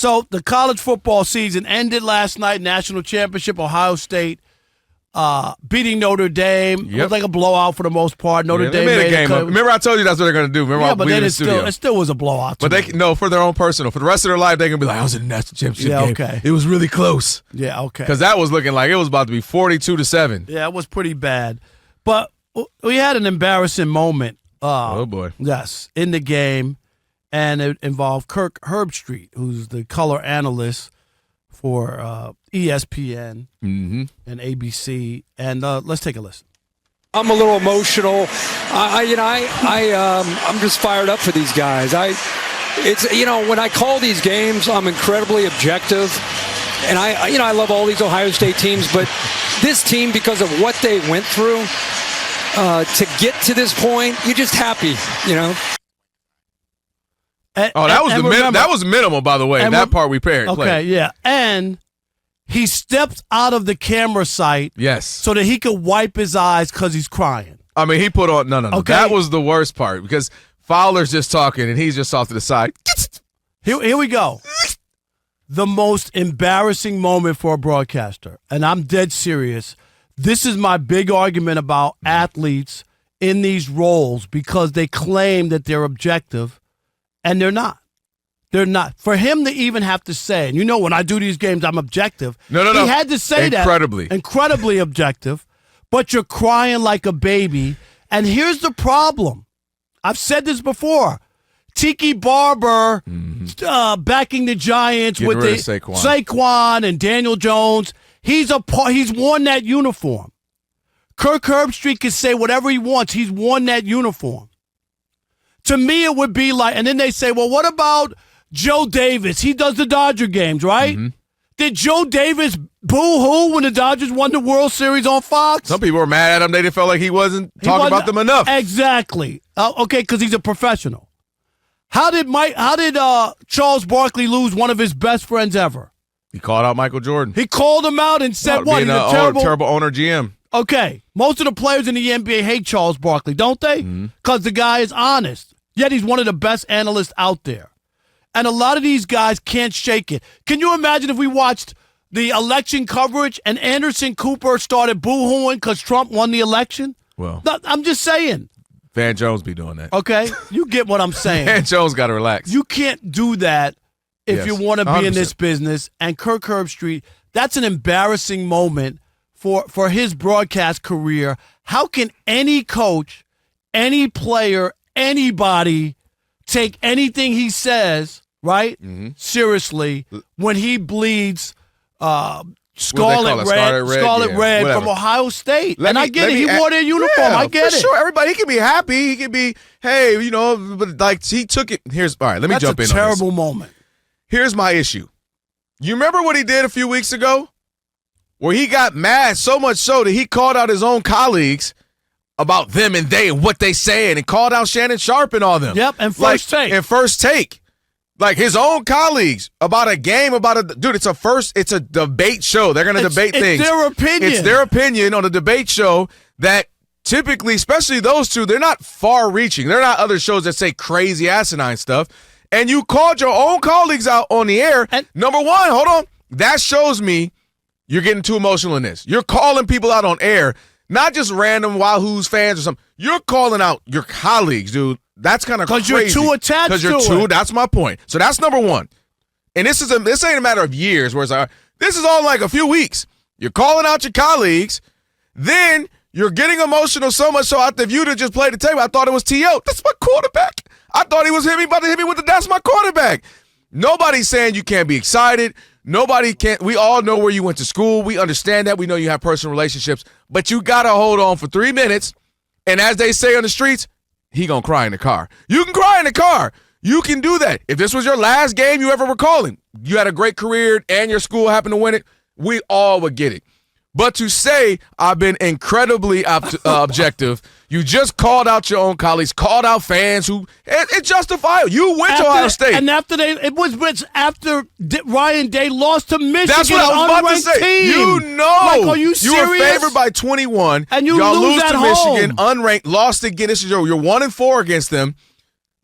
So the college football season ended last night. National championship, Ohio State beating Notre Dame. It was like a blowout for the most part. Notre Dame made a game up. Remember, I told you that's what they're going to do. Remember, but then it still was a blowout. But for their own personal. For the rest of their life, they're going to be like, I was in the national championship game. Okay. It was really close. Yeah, okay. Because that was looking like it was about to be 42-7. Yeah, it was pretty bad. But we had an embarrassing moment. Oh, boy. Yes, in the game. And it involved Kirk Herbstreit, who's the color analyst for ESPN and ABC. And let's take a listen. I'm a little emotional. I'm just fired up for these guys. When I call these games, I'm incredibly objective. And I love all these Ohio State teams, but this team, because of what they went through to get to this point, you're just happy, that was minimal, by the way. That part we played. Okay, yeah. And he steps out of the camera sight so that he could wipe his eyes because he's crying. I mean, he put on – no. Okay. That was the worst part because Fowler's just talking and he's just off to the side. Here we go. The most embarrassing moment for a broadcaster, and I'm dead serious. This is my big argument about athletes in these roles because they claim that they're objective. And they're not. They're not. For him to even have to say, and when I do these games, I'm objective. No. He had to say Incredibly. that. Incredibly objective. But you're crying like a baby. And here's the problem. I've said this before. Tiki Barber backing the Giants with Saquon and Daniel Jones. He's worn that uniform. Kirk Herbstreit can say whatever he wants. He's worn that uniform. To me, it would be like, and then they say, well, what about Joe Davis? He does the Dodger games, right? Mm-hmm. Did Joe Davis boo-hoo when the Dodgers won the World Series on Fox? Some people were mad at him. They didn't feel like he wasn't talking about them enough. Exactly. Okay, because he's a professional. How did Charles Barkley lose one of his best friends ever? He called out Michael Jordan. He called him out and said what? He's a terrible owner GM. Okay, most of the players in the NBA hate Charles Barkley, don't they? Because the guy is honest. Yet he's one of the best analysts out there. And a lot of these guys can't shake it. Can you imagine if we watched the election coverage and Anderson Cooper started boo-hooing because Trump won the election? Well, I'm just saying. Van Jones be doing that. Okay, you get what I'm saying. Van Jones got to relax. You can't do that if you want to be 100%. In this business. And Kirk Herbstreit, that's an embarrassing moment for his broadcast career. How can any coach, any player, anybody take anything he says, right, seriously when he bleeds scarlet red from Ohio State? I get it. He wore their uniform. I get it. Sure, everybody. He can be happy. He can be, hey, but like he took it. All right, let me jump in on this. That's a terrible moment. Here's my issue. You remember what he did a few weeks ago? Where he got mad so much so that he called out his own colleagues about them and they and what they saying and called out Shannon Sharp and all them. Yep, and First Take. And First Take. Like his own colleagues about a game, dude, it's a debate show. They're going to debate things. It's their opinion. It's their opinion on a debate show that typically, especially those two, they're not far-reaching. They're not other shows that say crazy asinine stuff. And you called your own colleagues out on the air. And number one, hold on. That shows me you're getting too emotional in this. You're calling people out on air, not just random Wahoo's fans or something. You're calling out your colleagues, dude. That's kind of crazy. Because you're too attached to it. That's my point. So that's number one. And this ain't a matter of years. Where it's like, this is all like a few weeks. You're calling out your colleagues. Then you're getting emotional so much so if you'd have just played the table, I thought it was T.O. That's my quarterback. I thought he was about to hit me with that's my quarterback. Nobody's saying you can't be excited. Nobody can't. We all know where you went to school. We understand that. We know you have personal relationships. But you got to hold on for 3 minutes. And as they say on the streets, he going to cry in the car. You can cry in the car. You can do that. If this was your last game you ever were calling, you had a great career and your school happened to win it, we all would get it. But to say I've been incredibly objective, you just called out your own colleagues, called out fans who it's justifiable. You went to Ohio State, and after Ryan Day lost to Michigan. That's what I was about to say. Team. You know, like, are you serious? You were favored by 21, and y'all lose at to home. Michigan, unranked, lost again. This is you're 1-4 against them.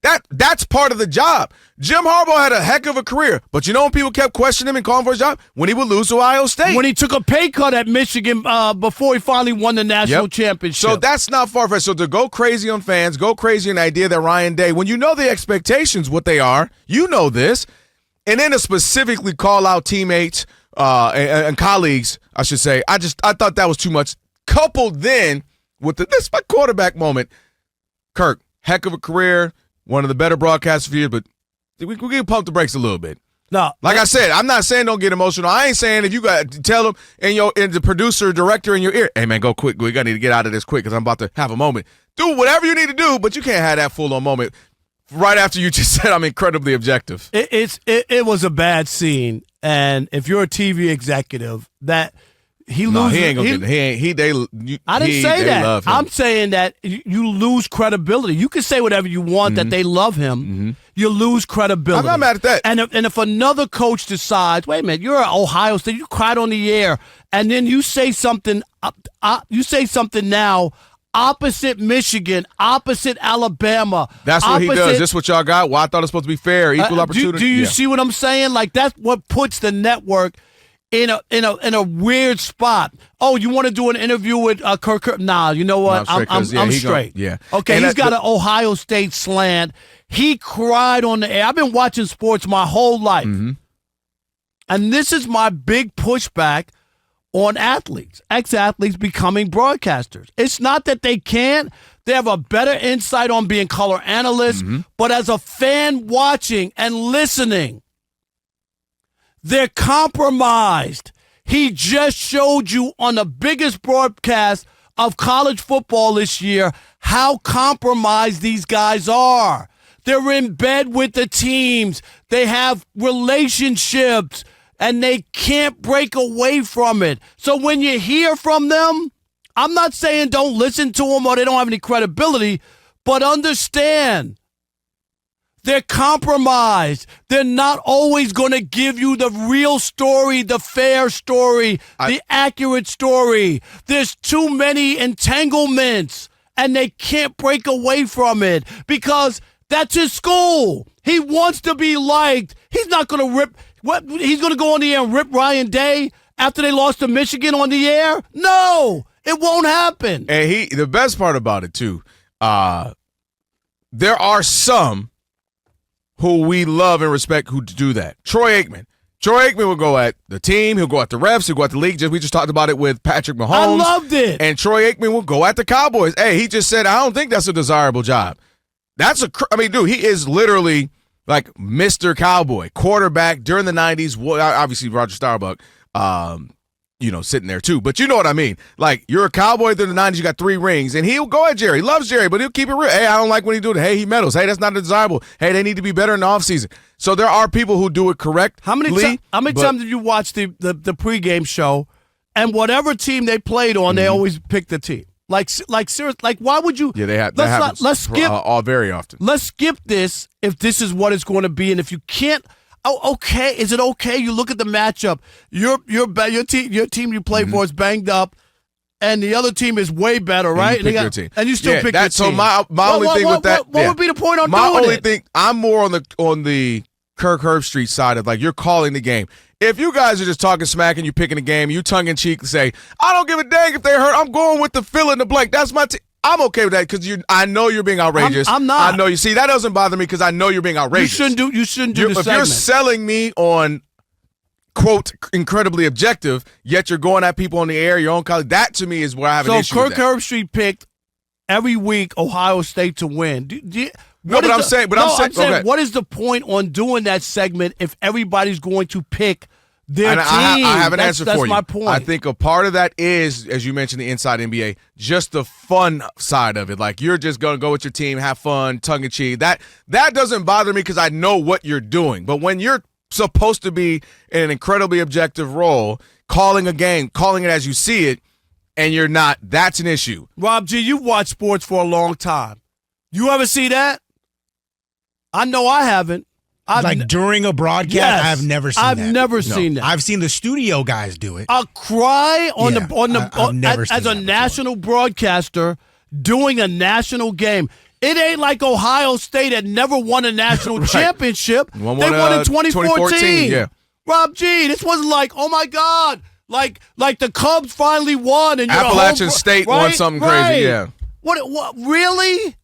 That's part of the job. Jim Harbaugh had a heck of a career, but you know when people kept questioning him and calling for his job? When he would lose to Ohio State. When he took a pay cut at Michigan before he finally won the national championship. So that's not far-fetched. So to go crazy on fans, go crazy on the idea that Ryan Day, when you know the expectations, what they are, you know this, and then to specifically call out teammates and colleagues, I should say, I thought that was too much. Coupled then with this my quarterback moment. Kirk, heck of a career, one of the better broadcasters for you, but we can pump the brakes a little bit. No, like I said, I'm not saying don't get emotional. I ain't saying if you got to tell them and the producer, director in your ear, hey man, go quick. We gotta need to get out of this quick because I'm about to have a moment. Do whatever you need to do, but you can't have that full on moment right after you just said I'm incredibly objective. It was a bad scene, and if you're a TV executive, that he loses. No, he ain't gonna I didn't say that. I'm saying that you lose credibility. You can say whatever you want that they love him. Mm-hmm. You lose credibility. I'm not mad at that. And if another coach decides, wait a minute, you're at Ohio State, you cried on the air, and then you say something. You say something now. Opposite Michigan, opposite Alabama. That's what he does. This is what y'all got? Well, I thought it was supposed to be fair, equal opportunity. Do you see what I'm saying? Like, that's what puts the network in a weird spot. Oh, you want to do an interview with Kirk Herbstreit? Nah, you know what? I'm straight. Okay, and he's got an Ohio State slant. He cried on the air. I've been watching sports my whole life. Mm-hmm. And this is my big pushback on athletes, ex-athletes becoming broadcasters. It's not that they can't. They have a better insight on being color analysts, but as a fan watching and listening, they're compromised. He just showed you on the biggest broadcast of college football this year how compromised these guys are. They're in bed with the teams. They have relationships, and they can't break away from it. So when you hear from them, I'm not saying don't listen to them or they don't have any credibility, but understand they're compromised. They're not always going to give you the real story, the fair story, the accurate story. There's too many entanglements, and they can't break away from it because that's his school. He wants to be liked. He's not going to rip. What, he's going to go on the air and rip Ryan Day after they lost to Michigan on the air? No, it won't happen. And the best part about it, too, there are some who we love and respect who do that. Troy Aikman. Troy Aikman will go at the team. He'll go at the refs. He'll go at the league. We just talked about it with Patrick Mahomes. I loved it. And Troy Aikman will go at the Cowboys. Hey, he just said, I don't think that's a desirable job. Dude, he is literally like Mr. Cowboy, quarterback during the 90s. Obviously, Roger Staubach, sitting there too. But you know what I mean. Like, you're a Cowboy during the 90s. You got 3 rings. And he'll go at Jerry. He loves Jerry, but he'll keep it real. Hey, I don't like when he do it. Hey, he meddles. Hey, that's not desirable. Hey, they need to be better in the offseason. So there are people who do it correctly. How many times did you watch the pregame show, and whatever team they played on, they always pick the team? Like serious. Like, why would you? Yeah, that happens. Let's skip very often. Let's skip this if this is what it's going to be, and if you can't, okay. Is it okay? You look at the matchup. Your team you play for is banged up, and the other team is way better, right? And you pick your team, and you still pick your team. So my only thing with that, what would be the point on my doing only it? thing, I'm more on the Kirk Herbstreit side of, like, you're calling the game. If you guys are just talking smack and you're picking a game, you tongue-in-cheek say, I don't give a dang if they hurt. I'm going with the fill in the blank. That's my team. I'm okay with that because I know you're being outrageous. I'm not. I know you. See, that doesn't bother me because I know you're being outrageous. You shouldn't do the segment. If you're selling me on, quote, incredibly objective, yet you're going at people on the air, your own colleague, that to me is where I have an issue with that. So Kirk Herbstreit picked every week Ohio State to win. I'm saying, what is the point on doing that segment if everybody's going to pick their team? I have an answer for you. That's my point. I think a part of that is, as you mentioned, the Inside NBA, just the fun side of it. Like, you're just going to go with your team, have fun, tongue-in-cheek. That doesn't bother me because I know what you're doing. But when you're supposed to be in an incredibly objective role, calling a game, calling it as you see it, and you're not, that's an issue. Rob G., you've watched sports for a long time. You ever see that? I know I haven't. During a broadcast, yes, I've never seen that. I've never seen that. I've seen the studio guys do it. A cry as a national broadcaster doing a national game. It ain't like Ohio State had never won a national championship. They won in 2014. Yeah. Rob G, this wasn't like, oh my God, like the Cubs finally won and Appalachian State won something crazy. Yeah. What really?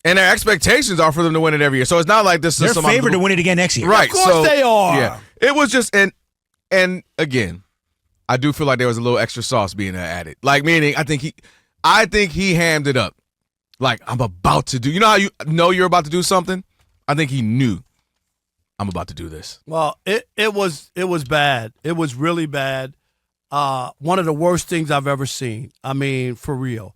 And their expectations are for them to win it every year. So it's not like this is They're favored to win it again next year. Right. Of course they are. Yeah. It was just and again, I do feel like there was a little extra sauce being added. Like meaning I think he hammed it up. Like I'm about to do. You know how you know you're about to do something? I think he knew I'm about to do this. Well, it was bad. It was really bad. One of the worst things I've ever seen. I mean, for real.